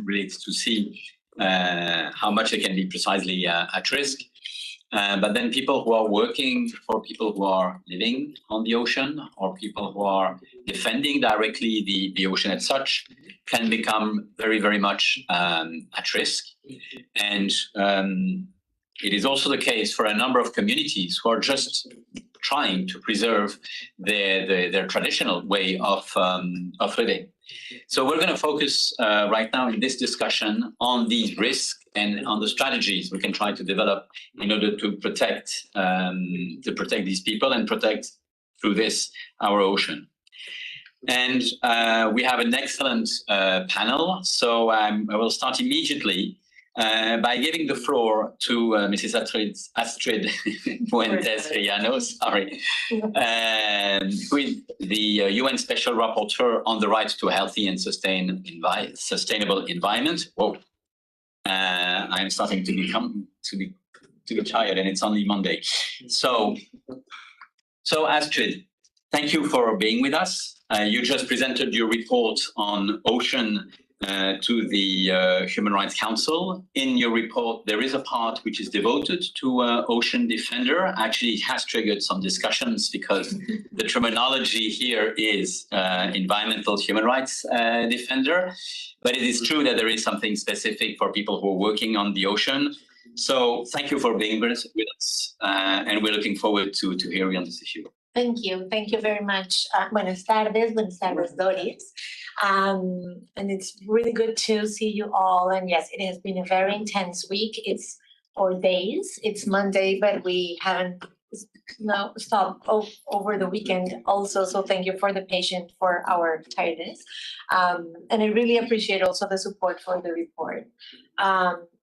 relates to see how much they can be precisely at risk. But then people who are working for people who are living on the ocean, or people who are defending directly the ocean as such, can become very, very much at risk. And it is also the case for a number of communities who are just trying to preserve their traditional way of living. So we're going to focus right now in this discussion on these risks and on the strategies we can try to develop in order to protect these people and protect through this our ocean. And we have an excellent panel. So I will start immediately by giving the floor to Mrs. Astrid Fuentes-Riano, who is the UN Special Rapporteur on the right to a healthy and sustainable environment. Whoa. I'm starting to get tired, and it's only Monday. So Astrid, thank you for being with us. You just presented your report on ocean to the Human Rights Council. In your report, there is a part which is devoted to ocean defender. Actually, it has triggered some discussions because the terminology here is environmental human rights defender. But it is true that there is something specific for people who are working on the ocean. So thank you for being with us, and we're looking forward to hearing on this issue. Thank you. Thank you very much. Buenas tardes, Doris. And it's really good to see you all. And yes, it has been a very intense week. It's 4 days. It's Monday, but we haven't stopped over the weekend also. So thank you for the patience for our tiredness. And I really appreciate also the support for the report.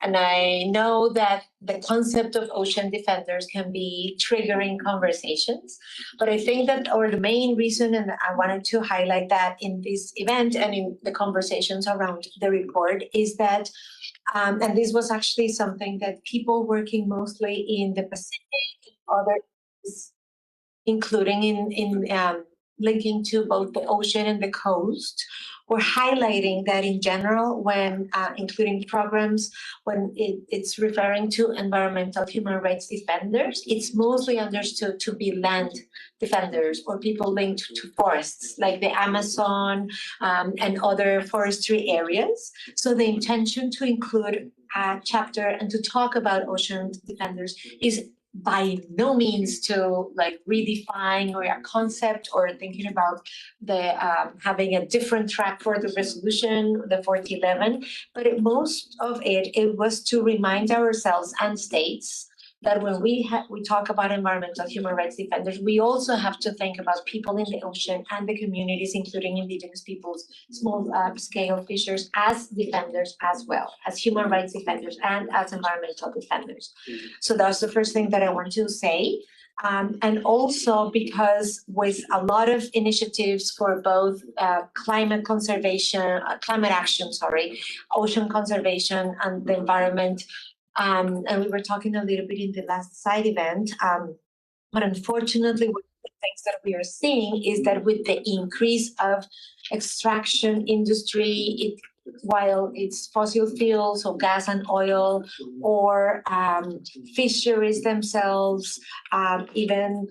And I know that the concept of ocean defenders can be triggering conversations, but I think that, or the main reason, and I wanted to highlight that in this event and in the conversations around the report, is that, and this was actually something that people working mostly in the Pacific, others, including in linking to both the ocean and the coast, we're highlighting that in general, when including programs, when it's referring to environmental human rights defenders, it's mostly understood to be land defenders or people linked to forests like the Amazon and other forestry areas. So the intention to include a chapter and to talk about ocean defenders is by no means to like redefine or a concept or thinking about the having a different track for the resolution, the 4011, but most of it was to remind ourselves and states that when we talk about environmental human rights defenders, we also have to think about people in the ocean and the communities, including indigenous peoples, small scale fishers, as defenders as well, as human rights defenders and as environmental defenders. So that's the first thing that I want to say. And also because with a lot of initiatives for both climate action, ocean conservation and the environment, and we were talking a little bit in the last side event, but unfortunately, one of the things that we are seeing is that with the increase of extraction industry, while it's fossil fuels, so gas and oil, or fisheries themselves, even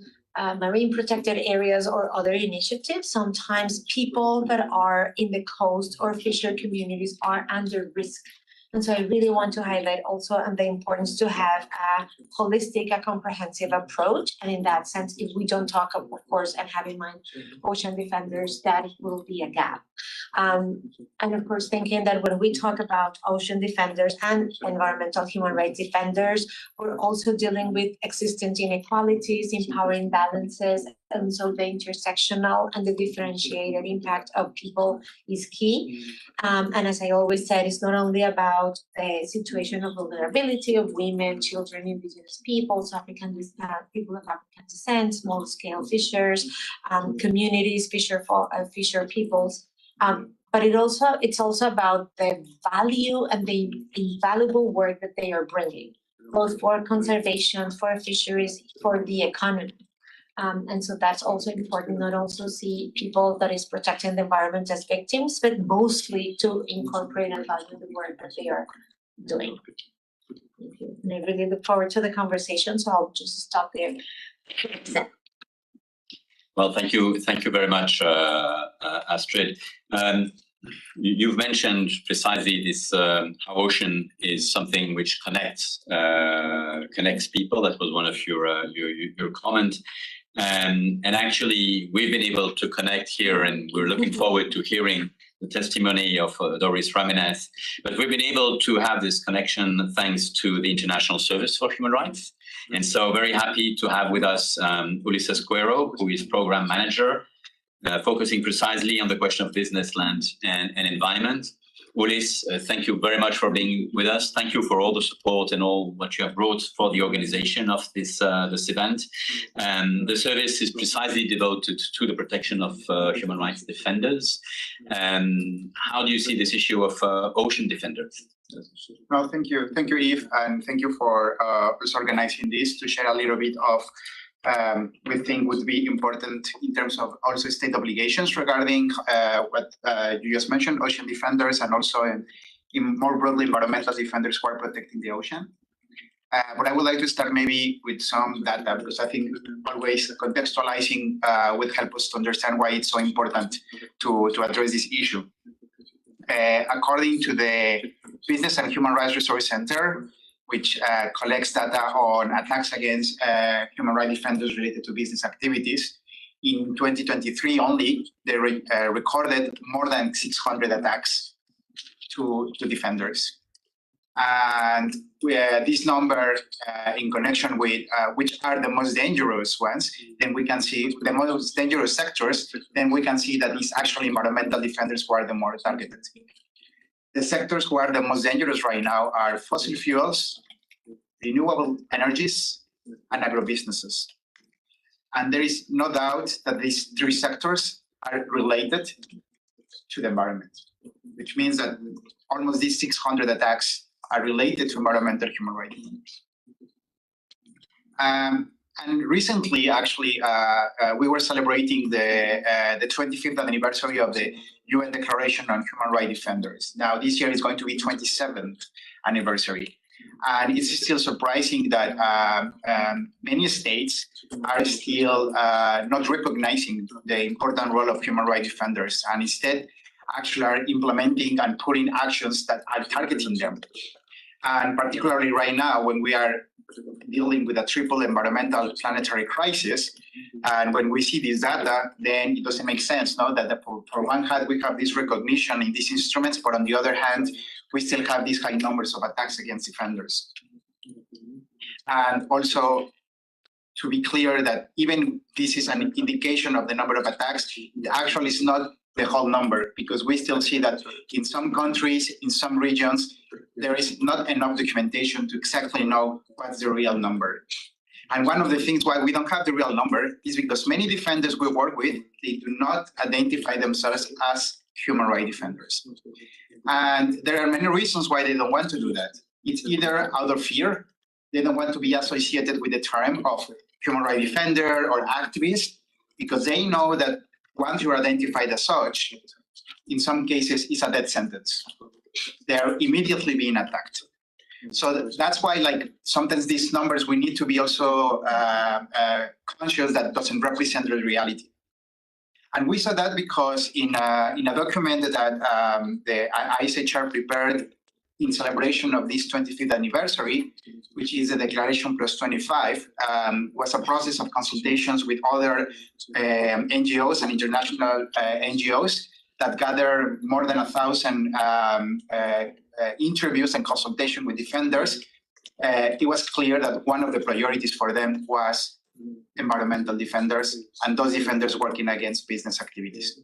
marine protected areas or other initiatives, sometimes people that are in the coast or fisher communities are under risk. And so I really want to highlight also the importance to have a holistic, a comprehensive approach. And in that sense, if we don't talk, of course, and have in mind ocean defenders, that will be a gap. And of course, thinking that when we talk about ocean defenders and environmental human rights defenders, we're also dealing with existing inequalities, empowering balances, and so the intersectional and the differentiated impact of people is key. And as I always said, it's not only about the situation of vulnerability of women, children, indigenous peoples, people of African descent, small-scale fishers, communities, fisher peoples. But it's also about the value and the invaluable work that they are bringing, both for conservation, for fisheries, for the economy. And so that's also important, not also see people that is protecting the environment as victims, but mostly to incorporate and value the work that they are doing. Thank you. And I really look forward to the conversation, so I'll just stop there. Well, thank you very much, Astrid. You've mentioned precisely this, how ocean is something which connects people. That was one of your comments. And actually, we've been able to connect here, and we're looking forward to hearing the testimony of Doris Ramirez. But we've been able to have this connection thanks to the International Service for Human Rights. And so very happy to have with us Ulises Cuero, who is Program Manager, focusing precisely on the question of business, land, and environment. Ulis, thank you very much for being with us. Thank you for all the support and all what you have brought for the organization of this event. The service is precisely devoted to the protection of human rights defenders. How do you see this issue of ocean defenders? No, thank you, Yves, and thank you for also organizing this to share a little bit of we think would be important in terms of also state obligations regarding what you just mentioned, ocean defenders, and also in more broadly environmental defenders who are protecting the ocean. But I would like to start maybe with some data, because I think always contextualizing would help us to understand why it's so important to address this issue. According to the Business and Human Rights Resource Center, which collects data on attacks against human rights defenders related to business activities, in 2023 only, they recorded more than 600 attacks to defenders. And this number in connection with which are the most dangerous ones, then we can see the most dangerous sectors, then we can see that it's actually environmental defenders who are the more targeted. The sectors who are the most dangerous right now are fossil fuels, renewable energies, and agrobusinesses. And there is no doubt that these three sectors are related to the environment, which means that almost these 600 attacks are related to environmental human rights defenders. And recently, actually, we were celebrating the 25th anniversary of the UN Declaration on Human Rights Defenders. Now, this year is going to be 27th anniversary. And it's still surprising that many states are still not recognizing the important role of human rights defenders, and instead actually are implementing and putting actions that are targeting them. And particularly right now, when we are dealing with a triple environmental planetary crisis, and when we see this data, then it doesn't make sense, no? That for one hand, we have this recognition in these instruments, but on the other hand, we still have these high numbers of attacks against defenders. And also, to be clear that even this is an indication of the number of attacks, it actually is not the whole number, because we still see that in some countries, in some regions, there is not enough documentation to exactly know what's the real number. And one of the things why we don't have the real number is because many defenders we work with, they do not identify themselves as human rights defenders. And there are many reasons why they don't want to do that. It's either out of fear, they don't want to be associated with the term of human rights defender or activist, because they know that once you're identified as such, in some cases, it's a death sentence. They are immediately being attacked. So that's why, like, sometimes these numbers, we need to be also conscious that doesn't represent the reality. And we saw that because in a document that the ISHR prepared in celebration of this 25th anniversary, which is the Declaration Plus 25, was a process of consultations with other NGOs and international NGOs that gather more than 1,000 interviews and consultation with defenders. It was clear that one of the priorities for them was environmental defenders and those defenders working against business activities.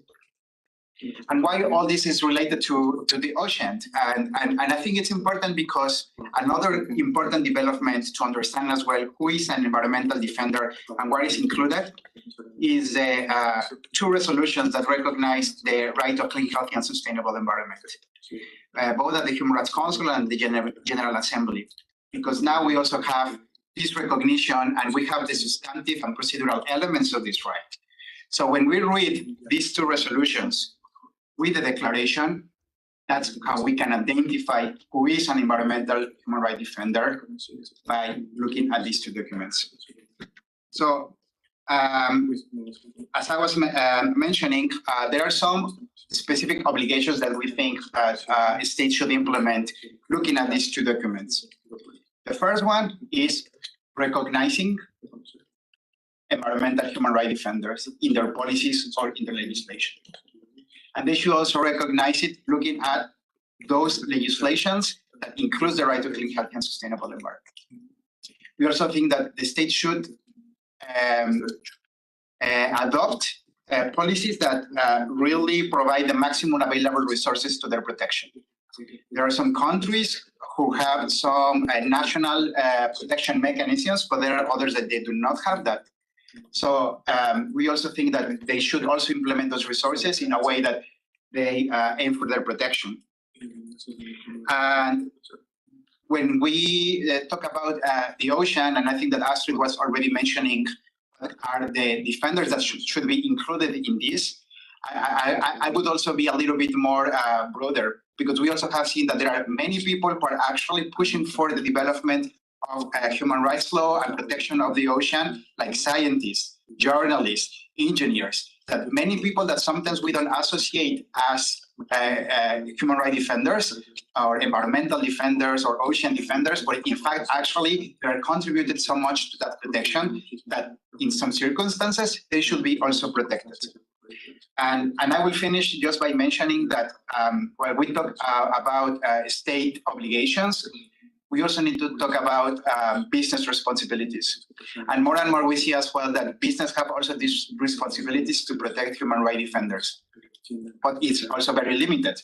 And why all this is related to the ocean. And I think it's important because another important development to understand as well who is an environmental defender and what is included is two resolutions that recognize the right of clean, healthy, and sustainable environment, both at the Human Rights Council and the General Assembly. Because now we also have this recognition, and we have the substantive and procedural elements of this right. So when we read these two resolutions with the declaration, that's how we can identify who is an environmental human rights defender by looking at these two documents. So, as I was mentioning, there are some specific obligations that we think that states should implement looking at these two documents. The first one is recognizing environmental human rights defenders in their policies or in the legislation. And they should also recognize it looking at those legislations that includes the right to clean, healthy, and sustainable environment. We also think that the state should adopt policies that really provide the maximum available resources to their protection. There are some countries who have some national protection mechanisms, but there are others that they do not have that. So we also think that they should also implement those resources in a way that they aim for their protection. And when we talk about the ocean, and I think that Astrid was already mentioning are the defenders that should be included in this, I would also be a little bit more broader, because we also have seen that there are many people who are actually pushing for the development of human rights law and protection of the ocean, like scientists, journalists, engineers, that many people that sometimes we don't associate as human rights defenders or environmental defenders or ocean defenders, but in fact, actually, they are contributed so much to that protection that in some circumstances, they should be also protected. And I will finish just by mentioning that while we talk about state obligations, we also need to talk about business responsibilities. And more we see as well that business have also these responsibilities to protect human rights defenders. But it's also very limited.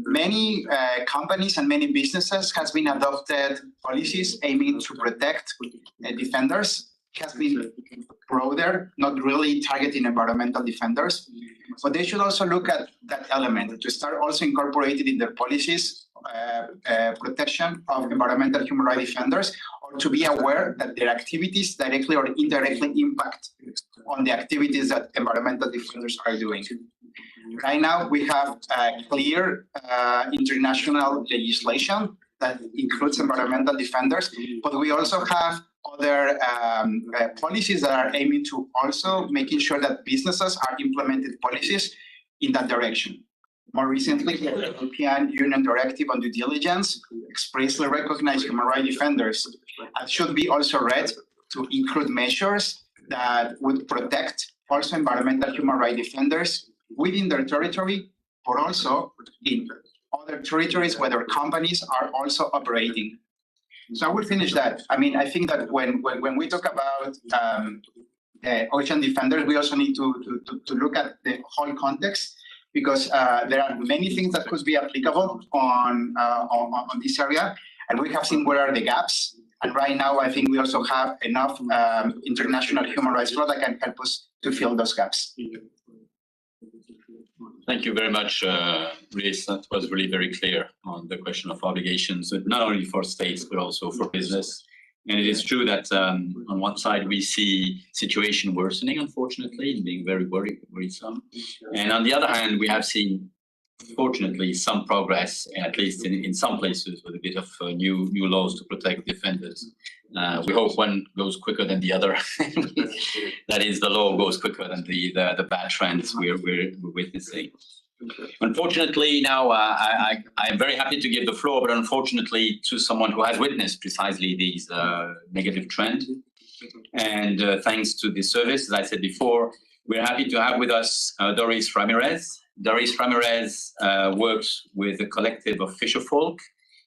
Many companies and many businesses has been adopted policies aiming to protect defenders. It has been broader, not really targeting environmental defenders. But they should also look at that element to start also incorporating in their policies protection of environmental human rights defenders, or to be aware that their activities directly or indirectly impact on the activities that environmental defenders are doing. Right now, we have clear international legislation that includes environmental defenders, but we also have other policies that are aiming to also making sure that businesses are implementing policies in that direction. More recently, the European Union Directive on Due Diligence expressly recognized human rights defenders and should be also read to include measures that would protect also environmental human rights defenders within their territory, but also in other territories where their companies are also operating. So I will finish that. I mean, I think that when we talk about the ocean defenders, we also need to look at the whole context, because there are many things that could be applicable on this area, and we have seen where are the gaps. And right now, I think we also have enough international human rights law that can help us to fill those gaps. Thank you very much, Luis. That was really very clear on the question of obligations, not only for states, but also for business. And it is true that on one side, we see situation worsening, unfortunately, and being very worrisome. And on the other hand, we have seen, fortunately, some progress, at least in some places, with a bit of new laws to protect defenders. We hope one goes quicker than the other. That is, the law goes quicker than the bad trends we're witnessing. Unfortunately, now I'm very happy to give the floor, but unfortunately to someone who has witnessed precisely these negative trends. And thanks to this service, as I said before, we're happy to have with us Doris Ramirez. Doris Ramirez works with a collective of fisherfolk.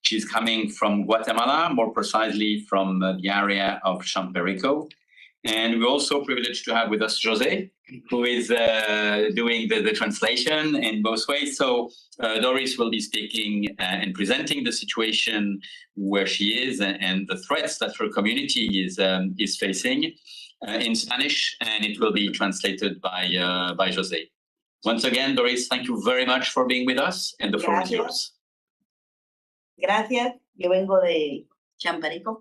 She's coming from Guatemala, more precisely from the area of Champerico. And we're also privileged to have with us Jose, who is doing the translation in both ways. So Doris will be speaking and presenting the situation where she is and the threats that her community is facing in Spanish, and it will be translated by Jose. Once again, Doris, thank you very much for being with us, and the floor is yours. Gracias. Yo vengo de Champerico.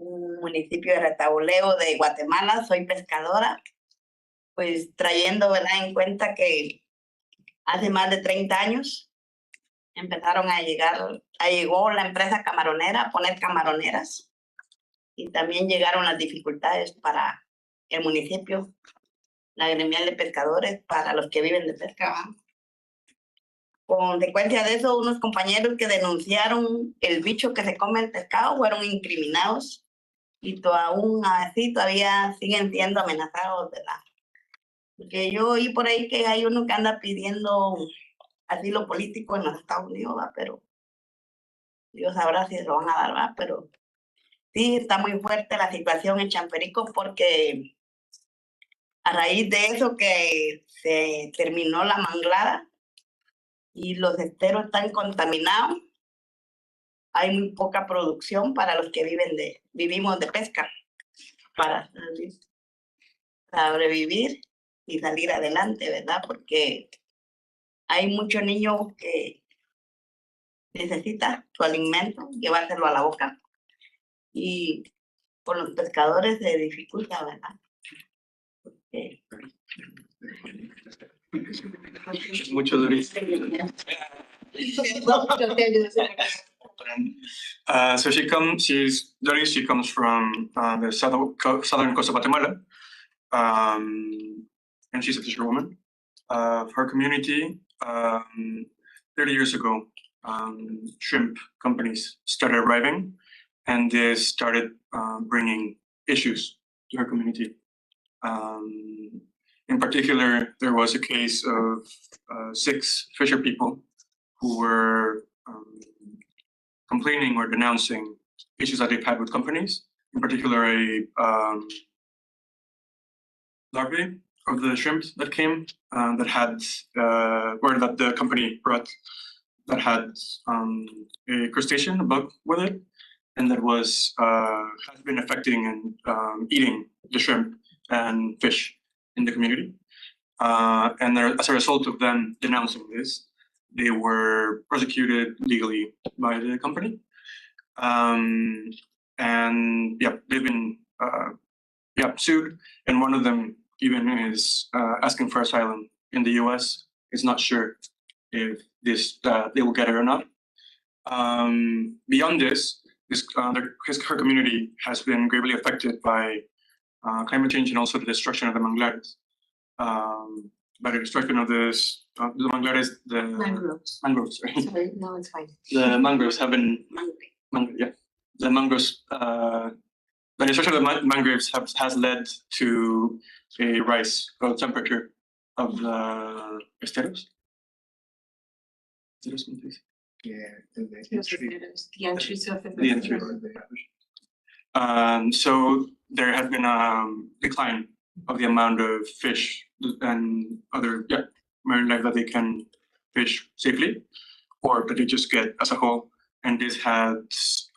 un municipio de Retaboleo de Guatemala, soy pescadora, pues trayendo, ¿verdad?, en cuenta que hace más de 30 años empezaron llegó la empresa camaronera a poner camaroneras y también llegaron las dificultades para el municipio, la gremial de pescadores, para los que viven de pesca, ¿verdad? Consecuencia de eso, unos compañeros que denunciaron el bicho que se come el pescado fueron incriminados y aún así todavía siguen siendo amenazados, ¿verdad? Porque yo oí por ahí que hay uno que anda pidiendo asilo político en los Estados Unidos, ¿verdad? Pero Dios sabrá si se lo van a dar, ¿verdad? Pero sí está muy fuerte la situación en Champerico porque a raíz de eso que se terminó la manglada y los esteros están contaminados, hay muy poca producción para los que vivimos de pesca, para sobrevivir y salir adelante, ¿verdad? Porque hay muchos niños que necesitan su alimento, llevárselo a la boca, y con los pescadores se dificulta, ¿verdad? Porque Mucho Doris. So Doris, she comes from the southern coast of Guatemala, and she's a fisherwoman. Her community, 30 years ago, shrimp companies started arriving, and they started bringing issues to her community. In particular, there was a case of 6 fisher people who were complaining or denouncing issues that they've had with companies, in particular a larvae of the shrimps that came that had, or that the company brought, that had a crustacean, a bug with it, and that has been affecting and eating the shrimp and fish in the community. And as a result of them denouncing this, they were prosecuted legally by the company. And yeah, they've been sued, and one of them even is asking for asylum in the US. Is not sure if they will get it or not. Beyond this, her community has been greatly affected by climate change and also the destruction of the manglares. By the destruction of the manglares, the mangroves. Right? Sorry, no, it's fine. The mangroves have been, the mangroves. The destruction of the mangroves has led to a rise of temperature of the esteros. The entry surface. The entry. So there has been a decline of the amount of fish and other marine life that they can fish safely, or that they just get as a whole. And this has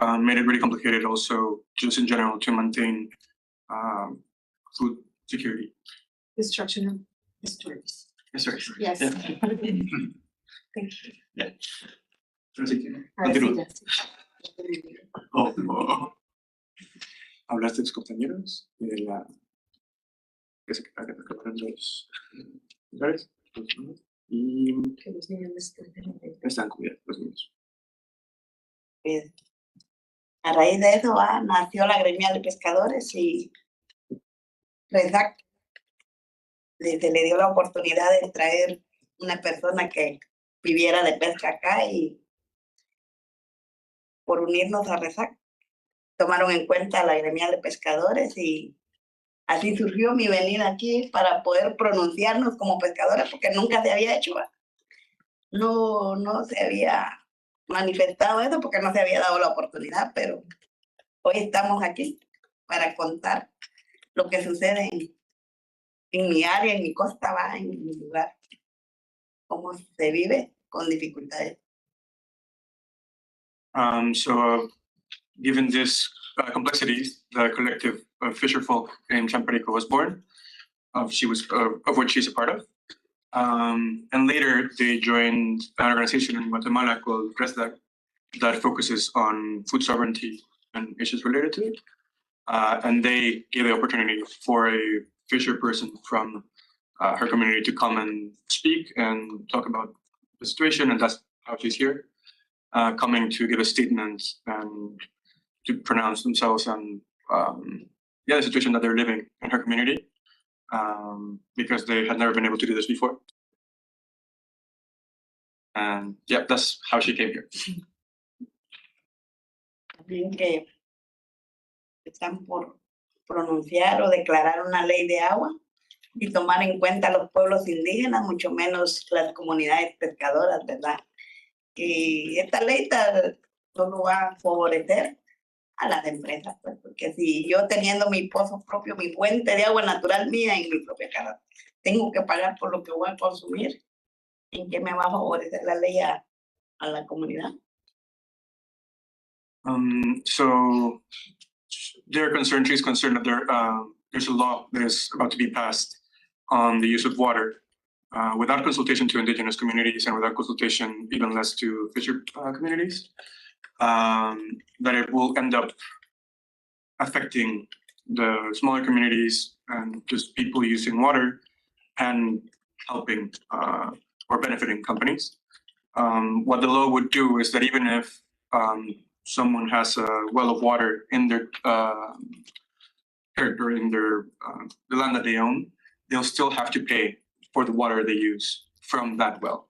made it really complicated also just in general to maintain food security. Destruction of histories. Yes. Yeah. Thank you. Yeah. Hablaste de tus compañeros y de la que se acabaron los lugares y Que los niños están cubiertos los niños. A raíz de eso nació la gremial de pescadores y RESAC se le dio la oportunidad de traer una persona que viviera de pesca acá, y por unirnos a RESAC tomaron en cuenta la gremial de pescadores, y así surgió mi venida aquí para poder pronunciarnos como pescadores, porque nunca se había hecho, no se había manifestado eso porque no se había dado la oportunidad, pero hoy estamos aquí para contar lo que sucede en mi área, en mi costa, en mi lugar, cómo se vive con dificultades. So given this complexities, the collective of fisherfolk in Champerico was born, of which she's a part of. And later they joined an organization in Guatemala called RESDAC that focuses on food sovereignty and issues related to it. and they gave the opportunity for a fisher person from her community to come and speak and talk about the situation, and that's how she's here, coming to give a statement and to pronounce themselves on the situation that they're living in her community, because they had never been able to do this before. And yeah, that's how she came here. Bien que están por pronunciar o declarar una ley de agua y tomar en cuenta a los pueblos indígenas, mucho menos las comunidades pescadoras, ¿verdad? Y esta ley solo va a favorecer a las empresas, pues, porque si yo teniendo mi pozo propio, mi fuente de agua natural mía en mi propia casa, tengo que pagar por lo que voy a consumir, ¿en qué me va a favorecer la ley a la comunidad? So they're concerned, she's concerned that there's a law that is about to be passed on the use of water without consultation to indigenous communities and without consultation even less to fisher communities, that it will end up affecting the smaller communities and just people using water and helping or benefiting companies. What the law would do is that even if someone has a well of water in their territory, in their the land that they own, they'll still have to pay for the water they use from that well.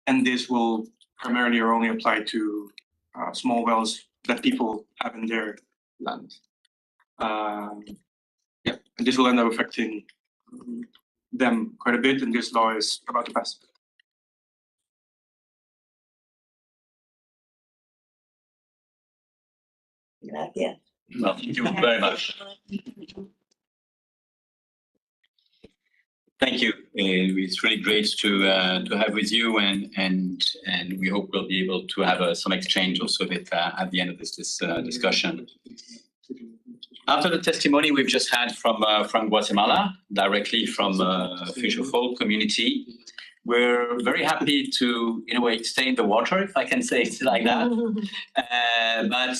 And this will primarily or only apply to small wells that people have in their land. Yeah, and this will end up affecting them quite a bit, and this law is about to pass. Gracias. Well, thank you very much. Thank you. It's really great to have with you, and we hope we'll be able to have some exchange also at the end of this discussion. After the testimony we've just had from Guatemala, directly from Fisher Folk community, we're very happy to, in a way, stay in the water, if I can say it like that. But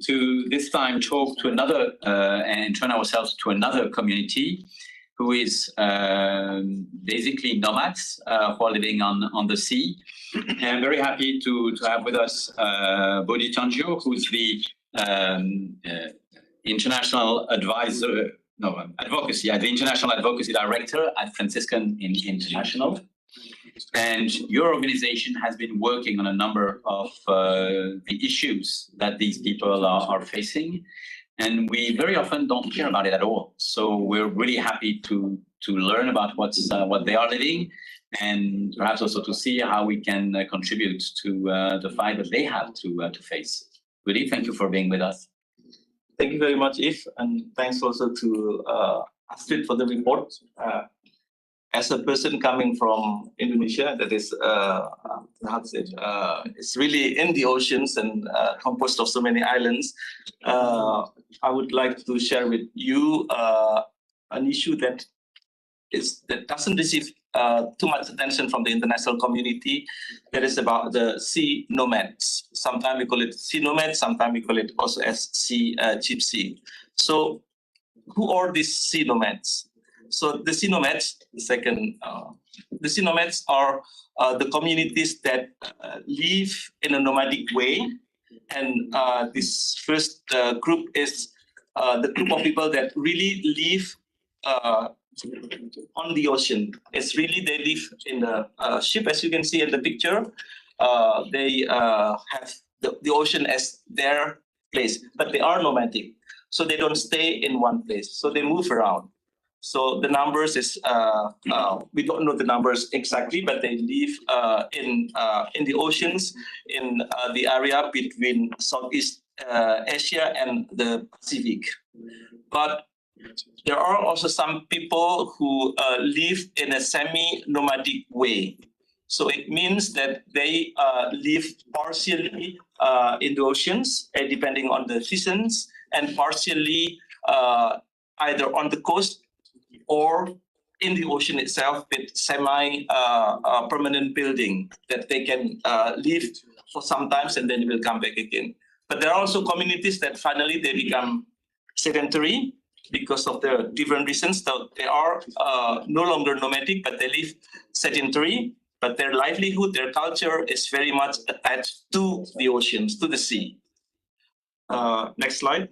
to this time talk to another and turn ourselves to another community who is basically nomads who are living on the sea. And I'm very happy to have with us Bodhi Tanjo, who's the international advisor, advocacy, the international advocacy director at Franciscan International. And your organization has been working on a number of the issues that these people are facing. And we very often don't hear about it at all. So we're really happy to learn about what they are living, and perhaps also to see how we can contribute to the fight that they have to face. Really, thank you for being with us. Thank you very much, Yves, and thanks also to Astrid for the report. As a person coming from Indonesia, that is, it's really in the oceans and composed of so many islands, I would like to share with you an issue that doesn't receive too much attention from the international community. That is about the sea nomads. Sometimes we call it sea nomads, sometimes we call it also as sea gypsy. So who are these sea nomads? So the sea nomads, the sea nomads are the communities that live in a nomadic way. And this first group is the group of people that really live on the ocean. It's really, they live in a ship, as you can see in the picture. They have the ocean as their place, but they are nomadic. So they don't stay in one place. So they move around. So the numbers is, we don't know the numbers exactly, but they live in the oceans, in the area between Southeast Asia and the Pacific. But there are also some people who live in a semi-nomadic way. So it means that they live partially in the oceans, depending on the seasons, and partially either on the coast or in the ocean itself with semi-permanent building that they can live for some time and then will come back again. But there are also communities that finally they become sedentary because of the different reasons. So they are no longer nomadic, but they live sedentary. But their livelihood, their culture is very much attached to the oceans, to the sea. Next slide.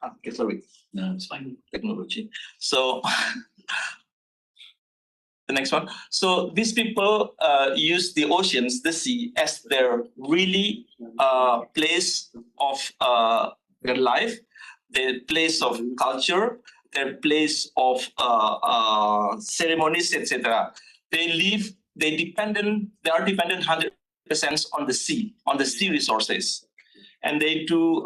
Okay, sorry. No, it's fine. Technology. So the next one. So these people use the oceans, the sea, as their really place of their life, their place of culture, their place of ceremonies, etc. They are dependent 100% on the sea resources. And they do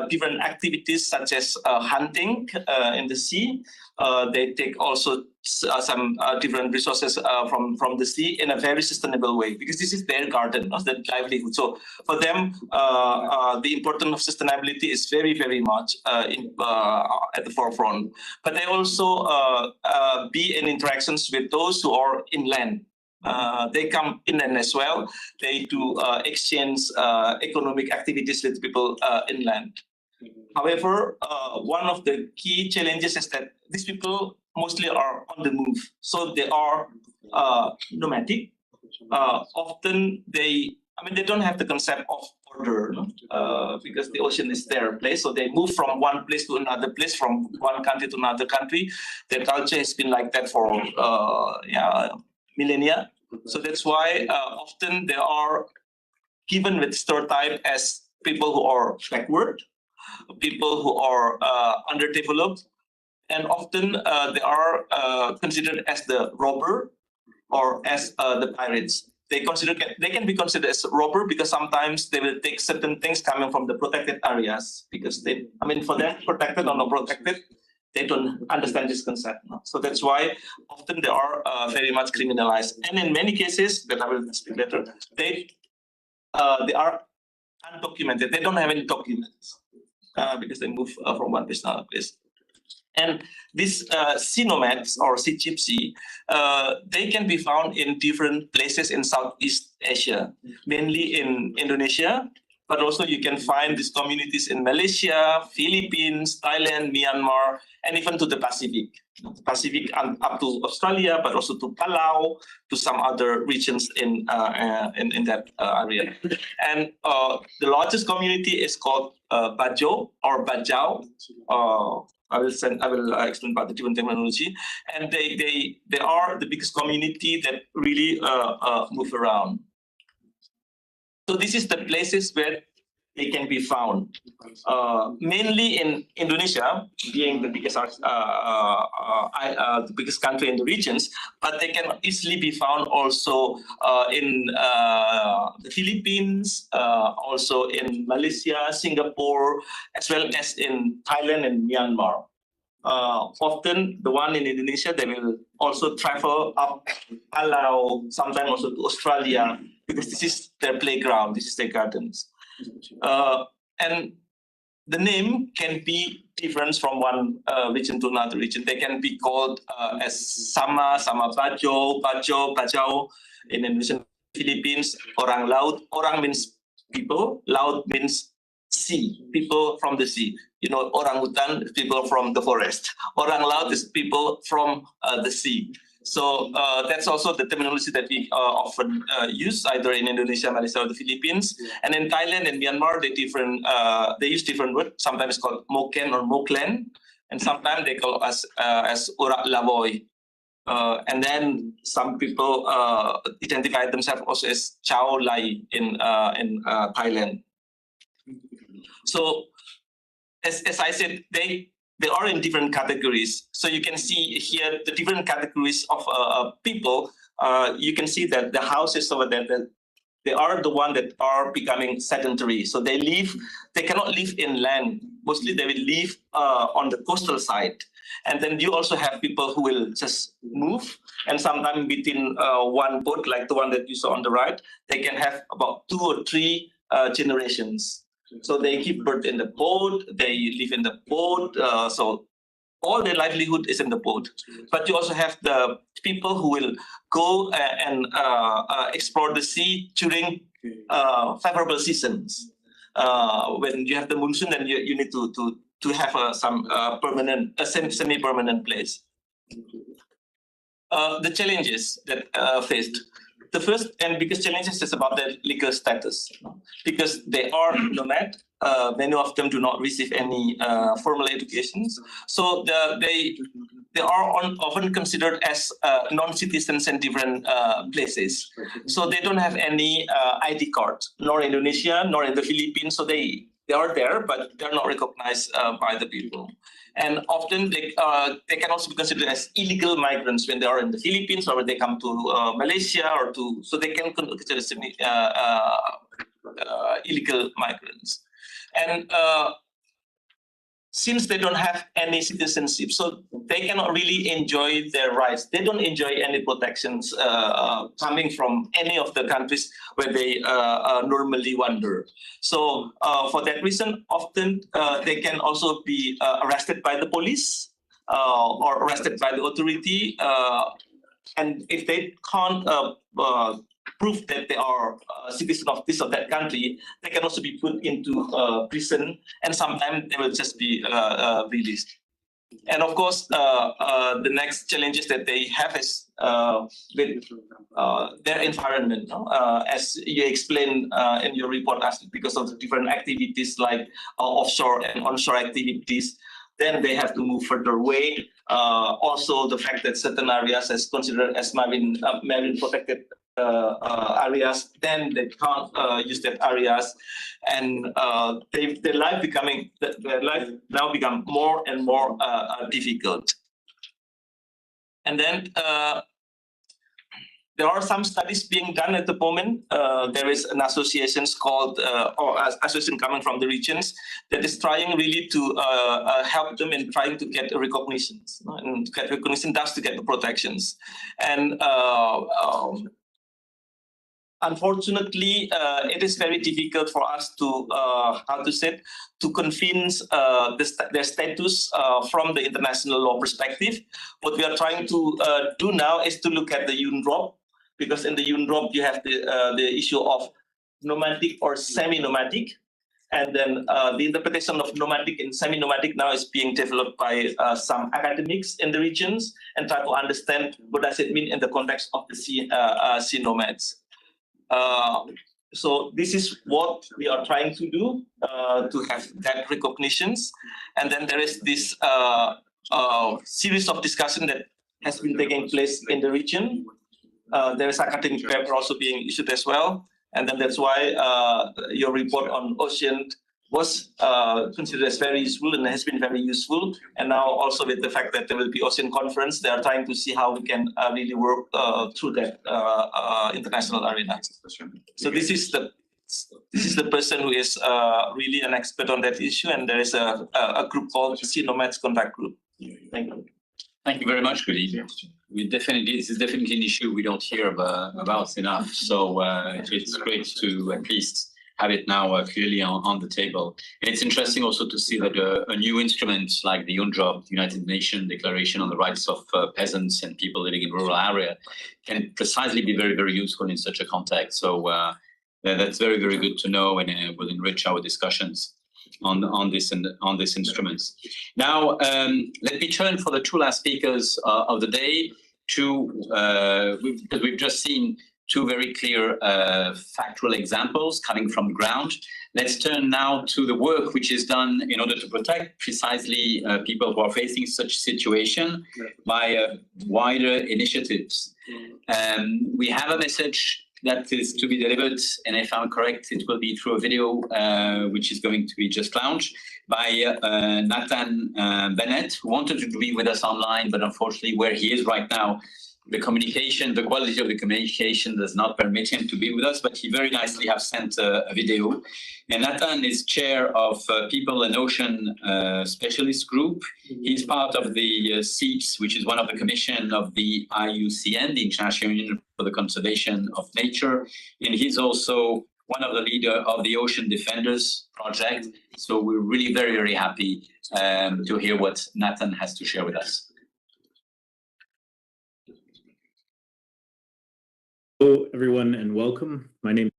different activities such as hunting in the sea. They take also some different resources from the sea in a very sustainable way, because this is their garden, their livelihood. So for them, the importance of sustainability is very, very much at the forefront. But they also be in interactions with those who are inland. They come inland as well. They do exchange economic activities with people inland. However, one of the key challenges is that these people mostly are on the move. So they are nomadic. Often they don't have the concept of order, because the ocean is their place. So they move from one place to another place, from one country to another country. Their culture has been like that for millennia. So that's why often they are given with stereotype as people who are backward, people who are underdeveloped, and often they are considered as the robber or as the pirates. They can be considered as robber because sometimes they will take certain things coming from the protected areas, because for them, protected or not protected, they don't understand this concept. So that's why often they are very much criminalized. And in many cases, that I will speak later, they are undocumented. They don't have any documents because they move from one place to another place. And these sea nomads or sea gypsy, they can be found in different places in Southeast Asia, mainly in Indonesia, but also you can find these communities in Malaysia, Philippines, Thailand, Myanmar, and even to the Pacific. Pacific up to Australia, but also to Palau, to some other regions in that area. And the largest community is called Bajo or Bajau. I will explain about the different terminology. And they are the biggest community that really move around. So this is the places where they can be found, mainly in Indonesia, being the biggest country in the regions, but they can easily be found also in the Philippines, also in Malaysia, Singapore, as well as in Thailand and Myanmar. Often the one in Indonesia, they will also travel up Palau, sometimes also to Australia, because this is their playground, this is their gardens. And the name can be different from one region to another region. They can be called as Sama Bajo, Bajau in Indonesian, Philippines, Orang Laut. Orang means people, Laut means sea, people from the sea. Orangutan is people from the forest. Orang Laut is people from the sea. So that's also the terminology that we often use, either in Indonesia, Malaysia, or the Philippines. And in Thailand and Myanmar, they use different words. Sometimes it's called Moken or Moklen, and sometimes they call us as Urak Lavoy. And then some people identify themselves also as Chao Lai in Thailand. So as I said, they are in different categories. So you can see here the different categories of people. You can see that the houses over there, they are the one that are becoming sedentary. So they cannot live in land. Mostly they will live on the coastal side. And then you also have people who will just move. And sometimes between one boat, like the one that you saw on the right, they can have about 2 or 3 generations. So they give birth in the boat, they live in the boat, so all their livelihood is in the boat. But you also have the people who will go and explore the sea during favorable seasons. when you have the monsoon, then you need to have some permanent, semi-permanent place. The challenges that faced. The first and biggest challenges is about their legal status, because they are nomad. Many of them do not receive any formal educations, so they are often considered as non-citizens in different places. So they don't have any ID card, nor in Indonesia, nor in the Philippines. So they are there, but they're not recognized by the people. And often they can also be considered as illegal migrants when they are in the Philippines or when they come to Malaysia so they can consider as illegal migrants. And since they don't have any citizenship, so they cannot really enjoy their rights. They don't enjoy any protections coming from any of the countries where they normally wander. So for that reason, often they can also be arrested by the police or arrested by the authority. And if they can't prove that they are a citizen of this or that country, they can also be put into prison, and sometimes they will just be released. And of course, the next challenges that they have is with their environment. As you explained in your report, because of the different activities like offshore and onshore activities, then they have to move further away. Also, the fact that certain areas is considered as marine protected areas, then they can't use that areas, and their life now become more and more difficult. And then there are some studies being done at the moment. There is an association called, or association coming from the regions, that is trying really to help them in trying to get recognitions. And to get recognition, thus to get the protections. And unfortunately, it is very difficult for us to, to convince their status from the international law perspective. What we are trying to do now is to look at the UNDROP, because in the UNDROP you have the issue of nomadic or semi-nomadic, and then the interpretation of nomadic and semi-nomadic now is being developed by some academics in the regions, and try to understand what does it mean in the context of the sea nomads. So this is what we are trying to do to have that recognitions. And then there is this series of discussion that has been taking place in the region. There is academic paper also being issued as well. And then that's why your report on ocean was considered as very useful and has been very useful. And now also with the fact that there will be ocean conference, they are trying to see how we can really work through that international arena. So this is the person who is really an expert on that issue, and there is a group called Sea Nomads Contact Group. Thank you. Thank you very much, Gudi. This is definitely an issue we don't hear about enough. So it's great to at least have it now clearly on the table. And it's interesting also to see that a new instrument like the UNDROP, the United Nations Declaration on the Rights of Peasants and People Living in Rural Area, can precisely be very, very useful in such a context. So that's very, very good to know, and will enrich our discussions on this instruments. Now, let me turn for the two last speakers of the day because we've just seen two very clear factual examples coming from the ground. Let's turn now to the work which is done in order to protect precisely people who are facing such situation by wider initiatives. We have a message that is to be delivered, and if I'm correct, it will be through a video which is going to be just launched by Nathan Bennett, who wanted to be with us online, but unfortunately where he is right now, the quality of the communication does not permit him to be with us, but he very nicely has sent a video. And Nathan is chair of People and Ocean Specialist Group. He's part of the CEEPS, which is one of the commission of the IUCN, the International Union for the Conservation of Nature. And he's also one of the leader of the Ocean Defenders Project. So we're really very, very happy to hear what Nathan has to share with us. Hello, everyone, and welcome. My name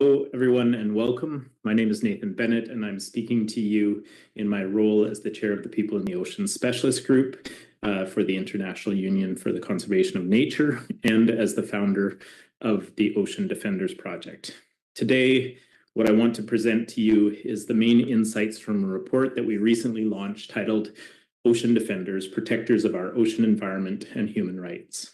Hello, everyone, and welcome. My name is Nathan Bennett, and I'm speaking to you in my role as the chair of the People in the Ocean Specialist Group for the International Union for the Conservation of Nature and as the founder of the Ocean Defenders Project. Today, what I want to present to you is the main insights from a report that we recently launched titled Ocean Defenders, Protectors of Our Ocean Environment and Human Rights.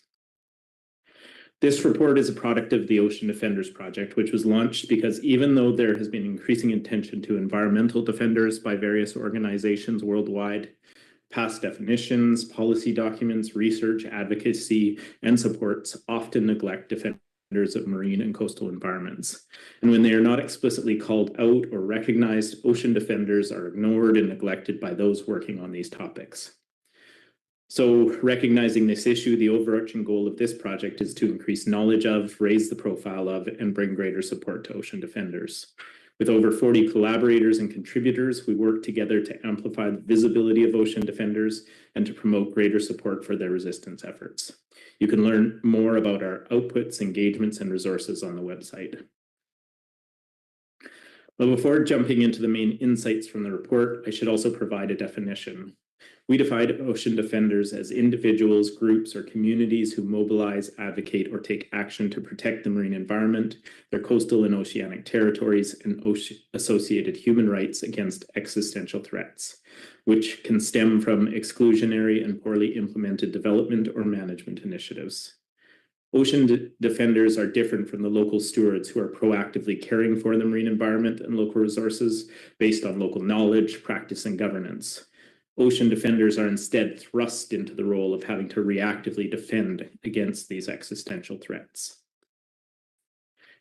This report is a product of the Ocean Defenders Project, which was launched because even though there has been increasing attention to environmental defenders by various organizations worldwide, past definitions, policy documents, research, advocacy, and supports often neglect defenders of marine and coastal environments. And when they are not explicitly called out or recognized, ocean defenders are ignored and neglected by those working on these topics. So recognizing this issue, the overarching goal of this project is to increase knowledge of, raise the profile of, and bring greater support to ocean defenders. With over 40 collaborators and contributors, we work together to amplify the visibility of ocean defenders and to promote greater support for their resistance efforts. You can learn more about our outputs, engagements, and resources on the website. But before jumping into the main insights from the report, I should also provide a definition. We define ocean defenders as individuals, groups, or communities who mobilize, advocate, or take action to protect the marine environment, their coastal and oceanic territories, and associated human rights against existential threats, which can stem from exclusionary and poorly implemented development or management initiatives. Ocean defenders are different from the local stewards who are proactively caring for the marine environment and local resources based on local knowledge, practice, and governance. Ocean defenders are instead thrust into the role of having to reactively defend against these existential threats.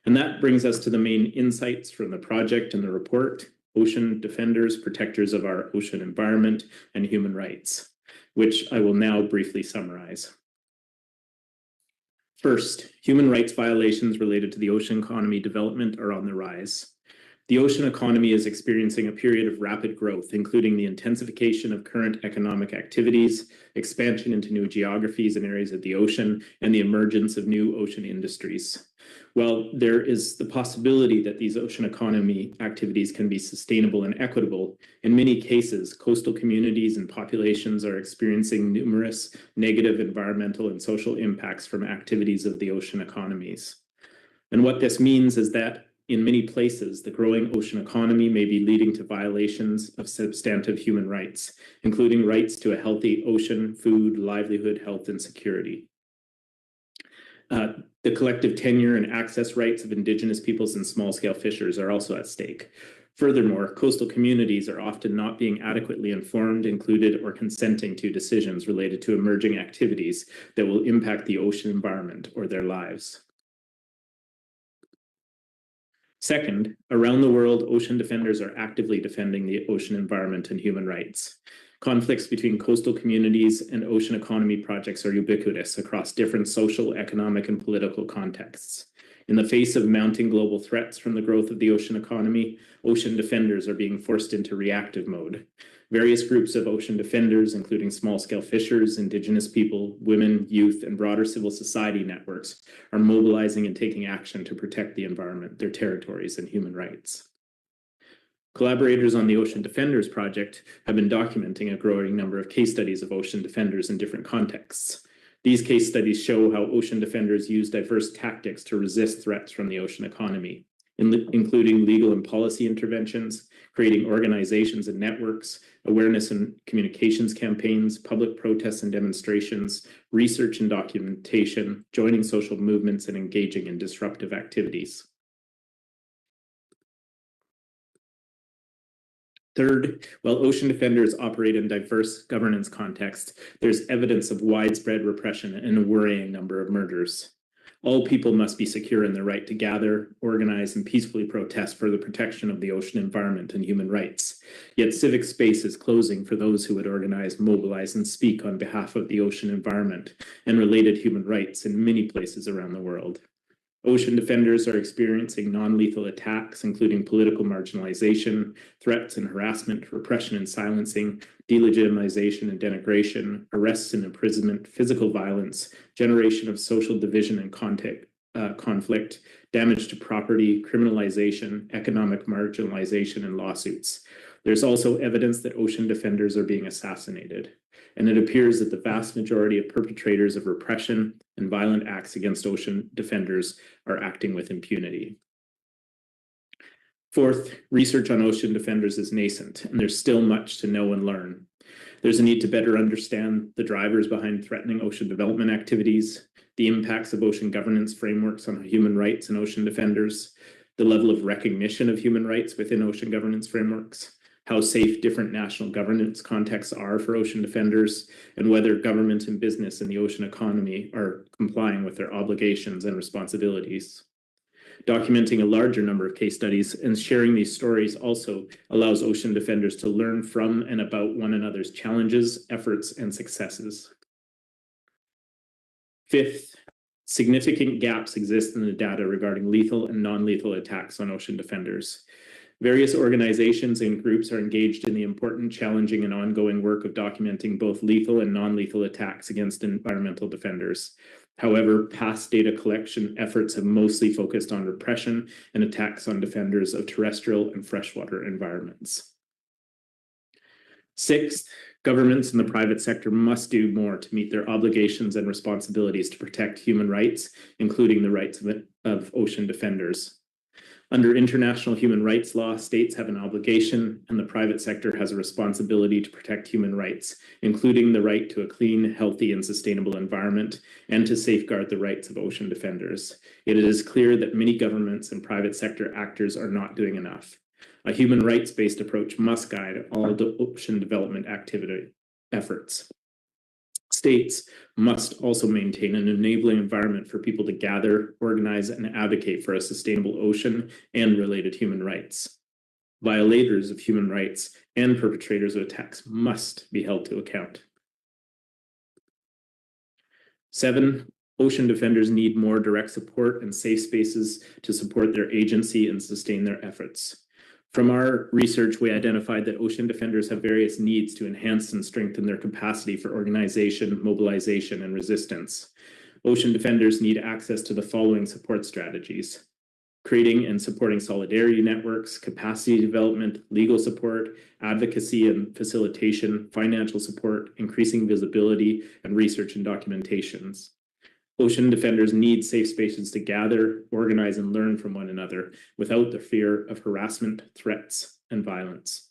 And that brings us to the main insights from the project and the report, Ocean Defenders, Protectors of Our Ocean Environment and Human Rights, which I will now briefly summarize. First, human rights violations related to the ocean economy development are on the rise. The ocean economy is experiencing a period of rapid growth, including the intensification of current economic activities, expansion into new geographies and areas of the ocean, and the emergence of new ocean industries. While there is the possibility that these ocean economy activities can be sustainable and equitable, in many cases, coastal communities and populations are experiencing numerous negative environmental and social impacts from activities of the ocean economies. And what this means is that in many places, the growing ocean economy may be leading to violations of substantive human rights, including rights to a healthy ocean, food, livelihood, health, and security. The collective tenure and access rights of Indigenous peoples and small-scale fishers are also at stake. Furthermore, coastal communities are often not being adequately informed, included, or consenting to decisions related to emerging activities that will impact the ocean environment or their lives. Second, around the world, ocean defenders are actively defending the ocean environment and human rights. Conflicts between coastal communities and ocean economy projects are ubiquitous across different social, economic, and political contexts. In the face of mounting global threats from the growth of the ocean economy, ocean defenders are being forced into reactive mode. Various groups of ocean defenders, including small-scale fishers, Indigenous people, women, youth, and broader civil society networks, are mobilizing and taking action to protect the environment, their territories, and human rights. Collaborators on the Ocean Defenders Project have been documenting a growing number of case studies of ocean defenders in different contexts. These case studies show how ocean defenders use diverse tactics to resist threats from the ocean economy, including legal and policy interventions, creating organizations and networks, awareness and communications campaigns, public protests and demonstrations, research and documentation, joining social movements, and engaging in disruptive activities. Third, while ocean defenders operate in diverse governance contexts, there's evidence of widespread repression and a worrying number of murders. All people must be secure in their right to gather, organize, and peacefully protest for the protection of the ocean environment and human rights. Yet civic space is closing for those who would organize, mobilize, and speak on behalf of the ocean environment and related human rights in many places around the world. Ocean defenders are experiencing non-lethal attacks, including political marginalization, threats and harassment, repression and silencing, delegitimization and denigration, arrests and imprisonment, physical violence, generation of social division and conflict, damage to property, criminalization, economic marginalization, and lawsuits. There's also evidence that ocean defenders are being assassinated, and it appears that the vast majority of perpetrators of repression and violent acts against ocean defenders are acting with impunity. Fourth, research on ocean defenders is nascent, and there's still much to know and learn. There's a need to better understand the drivers behind threatening ocean development activities, the impacts of ocean governance frameworks on human rights and ocean defenders, the level of recognition of human rights within ocean governance frameworks, how safe different national governance contexts are for ocean defenders, and whether government and business in the ocean economy are complying with their obligations and responsibilities. Documenting a larger number of case studies and sharing these stories also allows ocean defenders to learn from and about one another's challenges, efforts, and successes. Fifth, significant gaps exist in the data regarding lethal and non-lethal attacks on ocean defenders. Various organizations and groups are engaged in the important, challenging, and ongoing work of documenting both lethal and non-lethal attacks against environmental defenders. However, past data collection efforts have mostly focused on repression and attacks on defenders of terrestrial and freshwater environments. Sixth, governments and the private sector must do more to meet their obligations and responsibilities to protect human rights, including the rights of ocean defenders. Under international human rights law, states have an obligation and the private sector has a responsibility to protect human rights, including the right to a clean, healthy, and sustainable environment, and to safeguard the rights of ocean defenders. It is clear that many governments and private sector actors are not doing enough. A human rights-based approach must guide all the ocean development activity efforts. States must also maintain an enabling environment for people to gather, organize, and advocate for a sustainable ocean and related human rights. Violators of human rights and perpetrators of attacks must be held to account. 7, ocean defenders need more direct support and safe spaces to support their agency and sustain their efforts. From our research, we identified that ocean defenders have various needs to enhance and strengthen their capacity for organization, mobilization, and resistance. Ocean defenders need access to the following support strategies: creating and supporting solidarity networks, capacity development, legal support, advocacy and facilitation, financial support, increasing visibility, and research and documentations. Ocean defenders need safe spaces to gather, organize, and learn from one another without the fear of harassment, threats, and violence.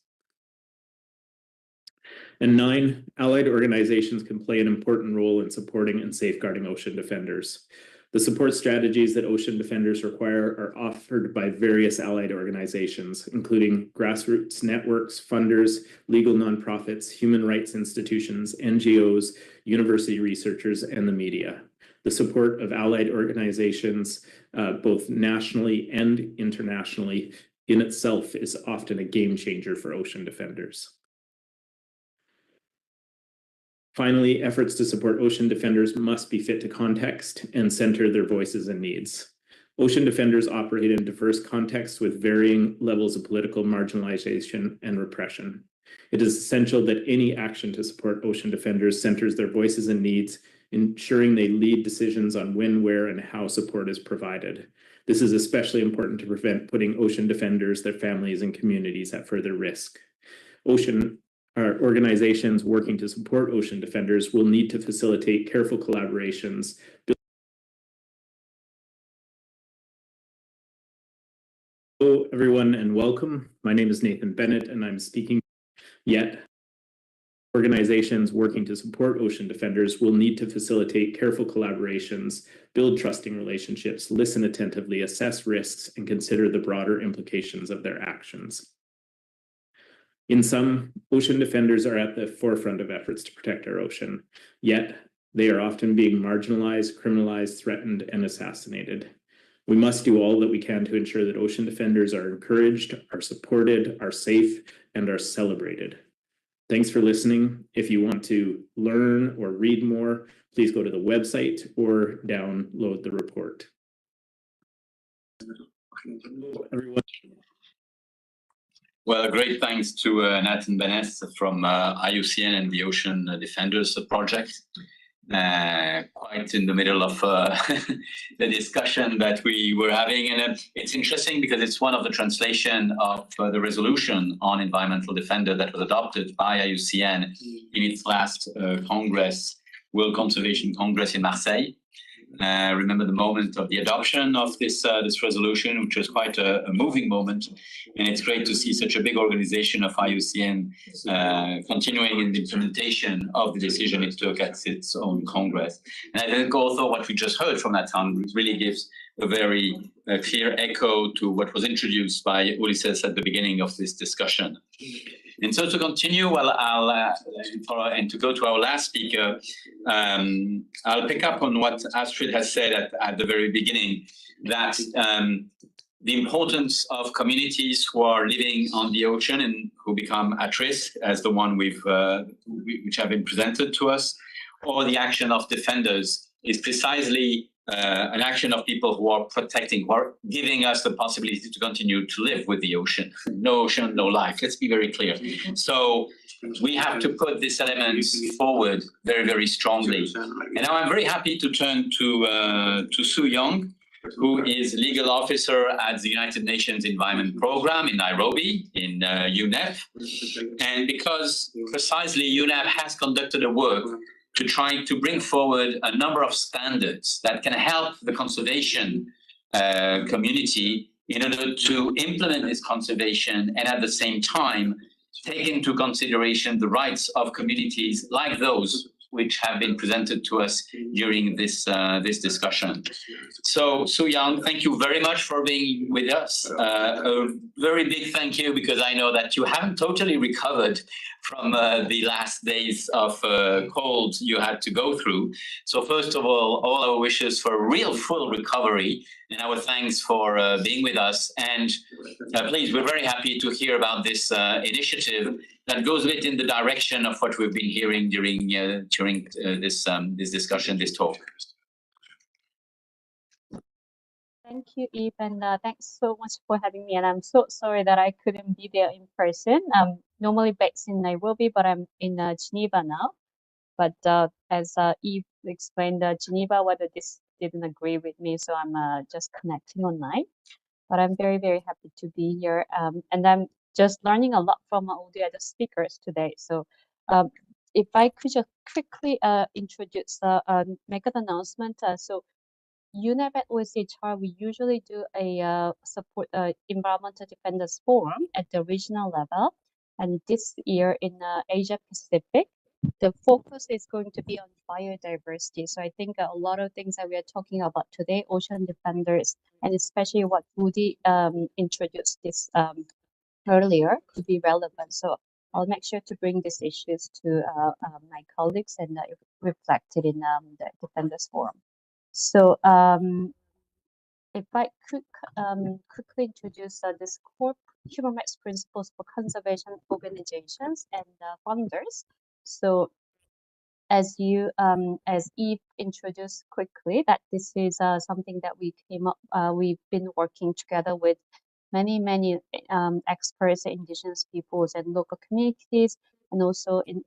And 9, allied organizations can play an important role in supporting and safeguarding ocean defenders. The support strategies that ocean defenders require are offered by various allied organizations, including grassroots networks, funders, legal nonprofits, human rights institutions, NGOs, university researchers, and the media. The support of allied organizations, both nationally and internationally, in itself is often a game changer for ocean defenders. Finally, efforts to support ocean defenders must be fit to context and center their voices and needs. Ocean defenders operate in diverse contexts with varying levels of political marginalization and repression. It is essential that any action to support ocean defenders centers their voices and needs, ensuring they lead decisions on when, where, and how support is provided. This is especially important to prevent putting ocean defenders, their families, and communities at further risk. Organizations working to support ocean defenders will need to facilitate careful collaborations. Hello, everyone, and welcome. My name is Nathan Bennett, and I'm speaking. Yet, organizations working to support ocean defenders will need to facilitate careful collaborations, build trusting relationships, listen attentively, assess risks, and consider the broader implications of their actions. In sum, ocean defenders are at the forefront of efforts to protect our ocean, yet they are often being marginalized, criminalized, threatened, and assassinated. We must do all that we can to ensure that ocean defenders are encouraged, are supported, are safe, and are celebrated. Thanks for listening. If you want to learn or read more, please go to the website or download the report. Everyone. Well, great thanks to Nathan Bennett from IUCN and the Ocean Defenders Project. quite in the middle of the discussion that we were having. And it's interesting because it's one of the translation of the resolution on environmental defender that was adopted by IUCN in its last Congress, World Conservation Congress in Marseille. Remember the moment of the adoption of this resolution, which was quite a moving moment, and it's great to see such a big organization of IUCN continuing in the implementation of the decision it took at its own Congress. And I think also what we just heard from that sound really gives a very clear echo to what was introduced by Ulises at the beginning of this discussion. And so to continue, well, and to go to our last speaker, I'll pick up on what Astrid has said at the very beginning, that the importance of communities who are living on the ocean and who become at risk, as the one which have been presented to us, or the action of defenders, is precisely an action of people who are protecting, who are giving us the possibility to continue to live with the ocean. No ocean, no life. Let's be very clear. So we have to put these elements forward very, very strongly. And now I'm very happy to turn to Sue Young, who is legal officer at the United Nations Environment Programme in Nairobi, in UNEP. And because precisely UNEP has conducted a work to try to bring forward a number of standards that can help the conservation community in order to implement this conservation and at the same time take into consideration the rights of communities like those which have been presented to us during this discussion. So, Sue Young, thank you very much for being with us. A very big thank you, because I know that you haven't totally recovered from the last days of cold you had to go through. So first of all our wishes for a real full recovery, and our thanks for being with us. And please, we're very happy to hear about this initiative that goes a bit in the direction of what we've been hearing during this discussion, this talk. Thank you, Eve, and thanks so much for having me. And I'm so sorry that I couldn't be there in person. I'm normally based in Nairobi, but I'm in Geneva now. But as Eve explained, Geneva, whether this didn't agree with me, so I'm just connecting online. But I'm very, very happy to be here. And I'm just learning a lot from all the other speakers today. So if I could just quickly introduce, make an announcement. So UNEP at OSHR, we usually do a support environmental defenders forum at the regional level. And this year in Asia Pacific, the focus is going to be on biodiversity. So I think a lot of things that we are talking about today, ocean defenders, and especially what Woody introduced this earlier, could be relevant. So I'll make sure to bring these issues to my colleagues and reflect it in the Defenders Forum. So if I could quickly introduce this core human rights principles for conservation organizations and funders. So as Eve introduced quickly, that this is something that we came up, we've been working together with many experts, indigenous peoples and local communities, and also in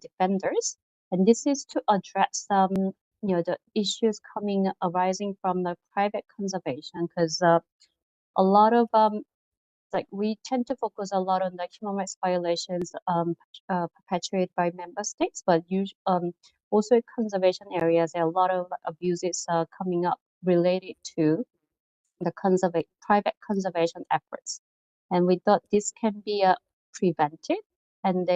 defenders. And this is to address the issues arising from the private conservation, because a lot of we tend to focus a lot on the human rights violations perpetrated by member states, but also in conservation areas, there are a lot of abuses coming up related to the private conservation efforts. And we thought this can be prevented. And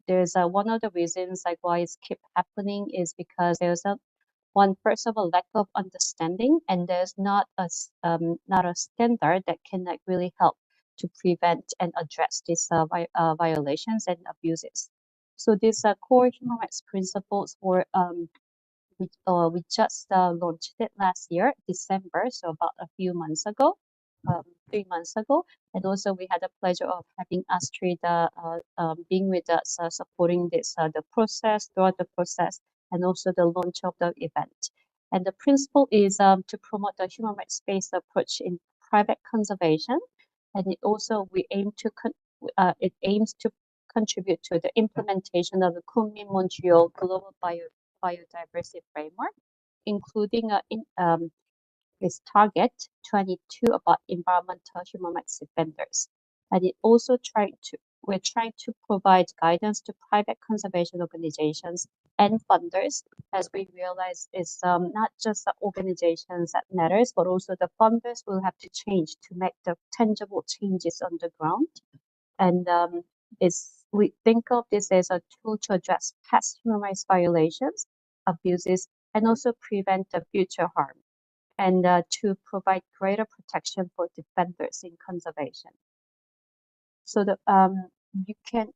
there's one of the reasons why it's keep happening is because there's first of all, lack of understanding, and there's not a standard that can really help to prevent and address these violations and abuses. So these core human rights principles were we just launched it last year, December, so about a few months ago, 3 months ago. And also we had the pleasure of having Astrid being with us, supporting this the process, throughout the process, and also the launch of the event. And the principle is to promote the human rights-based approach in private conservation. And it also it aims to contribute to the implementation of the Kunming Montreal Global biodiversity framework, including this target 22 about environmental human rights defenders. And we're trying to provide guidance to private conservation organizations and funders, as we realize it's not just the organizations that matters, but also the funders will have to change to make the tangible changes on the ground. And we think of this as a tool to address past human rights violations, abuses, and also prevent the future harm, and to provide greater protection for defenders in conservation. So you can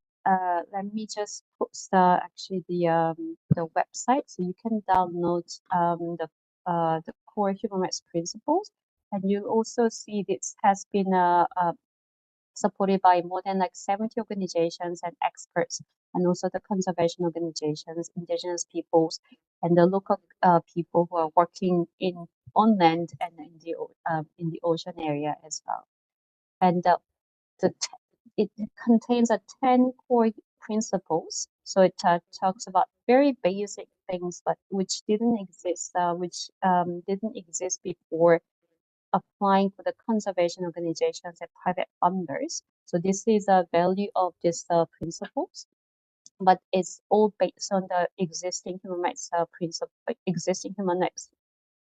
let me just post actually the website, so you can download the core human rights principles, and you'll also see this has been supported by more than like 70 organizations and experts, and also the conservation organizations, indigenous peoples, and the local people who are working on land and in the ocean area as well. And it contains 10 core principles. So it talks about very basic things, but which didn't exist before applying for the conservation organizations and private funders. So this is a value of these principles, but it's all based on the existing human rights existing human rights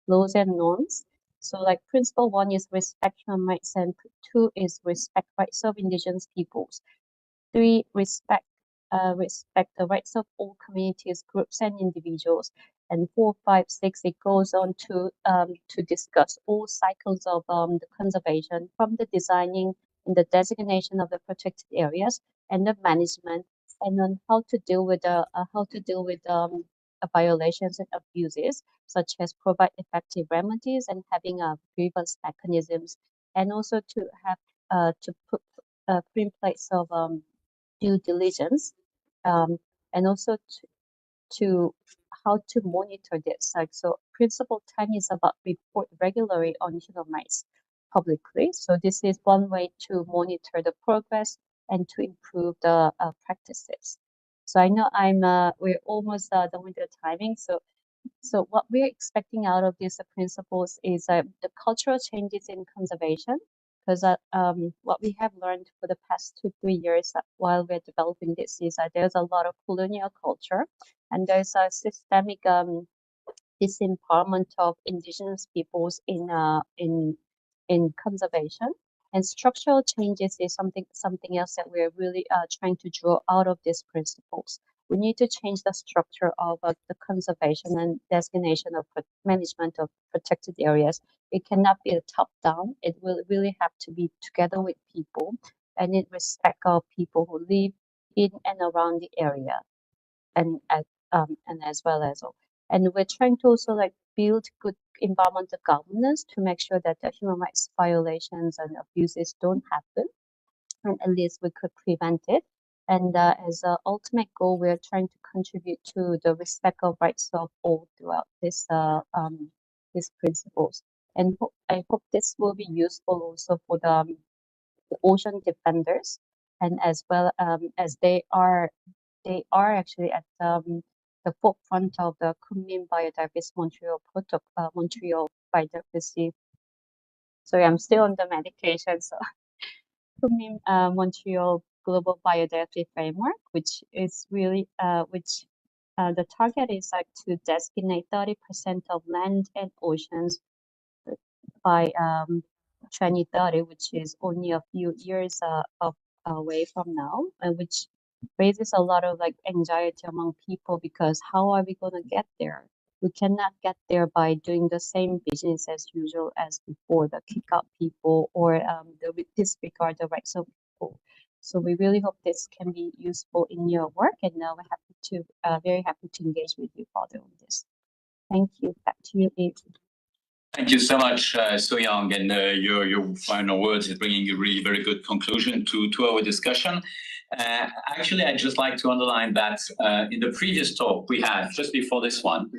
laws and norms. So like principle 1 is respect human rights, and 2 is respect rights of indigenous peoples. 3, respect the rights of all communities, groups, and individuals. And 4, 5, 6, it goes on to discuss all cycles of the conservation, from the designing and the designation of the protected areas and the management, and on how to deal with violations and abuses, such as provide effective remedies and having grievance mechanisms, and also to have to put in place of due diligence, and also to how to monitor this. Like, so principle 10 is about report regularly on human rights publicly. So this is one way to monitor the progress and to improve the practices. So I know we're almost done with the timing. So what we're expecting out of these principles is the cultural changes in conservation, because what we have learned for the past 2-3 years while we're developing this is that there's a lot of colonial culture, and there's a systemic disempowerment of indigenous peoples in conservation. And structural changes is something else that we're really trying to draw out of these principles. We need to change the structure of the conservation and designation of management of protected areas. It cannot be a top-down. It will really have to be together with people, and it respect our people who live in and around the area, and as well as all. And we're trying to also like build good environmental governance to make sure that the human rights violations and abuses don't happen, and at least we could prevent it. And as an ultimate goal, we're trying to contribute to the respect of rights of all throughout these principles. And I hope this will be useful also for the ocean defenders, and as well as they are actually at the forefront of the Kunming Biodiversity Montreal Biodiversity. Sorry, I'm still on the medication, so Kunming Montreal Global Biodiversity Framework, which is really the target is like to designate 30% of land and oceans by 2030, which is only a few years away from now, and which raises a lot of like anxiety among people, because how are we going to get there? We cannot get there by doing the same business as usual as before, the kick out people or disregard the rights of people. So we really hope this can be useful in your work, and now we're very happy to engage with you further on this. Thank you. Back to you, Eve. Thank you so much, So-Young, and your final words is bringing a really very good conclusion to our discussion. Actually, I'd just like to underline that in the previous talk we had, just before this one,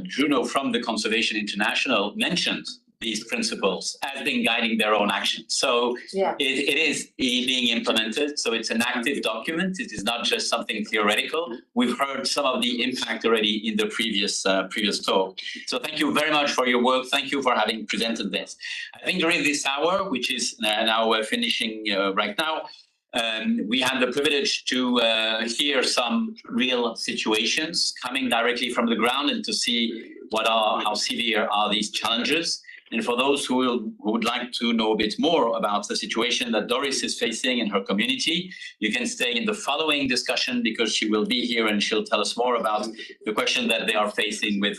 Juno from the Conservation International mentioned these principles as being guiding their own actions. So Yeah. it is being implemented. So it's an active document. It is not just something theoretical. We've heard some of the impact already in the previous talk. So thank you very much for your work. Thank you for having presented this. I think during this hour, which is now we're finishing right now, we had the privilege to hear some real situations coming directly from the ground and to see how severe are these challenges. And for those who would like to know a bit more about the situation that Doris is facing in her community, you can stay in the following discussion because she will be here and she'll tell us more about the question that they are facing with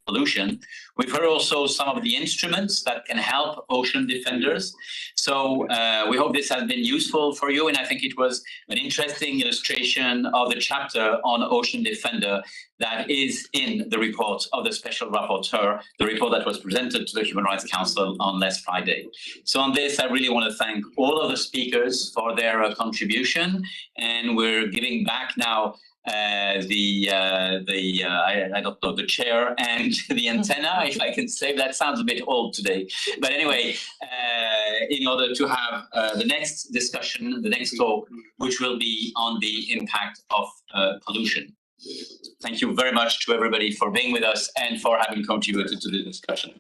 pollution. We've heard also some of the instruments that can help ocean defenders. So we hope this has been useful for you. And I think it was an interesting illustration of the chapter on Ocean Defender that is in the report of the Special Rapporteur, the report that was presented to the Human Rights Council on last Friday. So on this, I really want to thank all of the speakers for their contribution. And we're giving back now I don't know, the chair and the antenna, if I can say. That sounds a bit old today. But anyway, in order to have the next discussion, the next talk, which will be on the impact of pollution. Thank you very much to everybody for being with us and for having contributed to the discussion.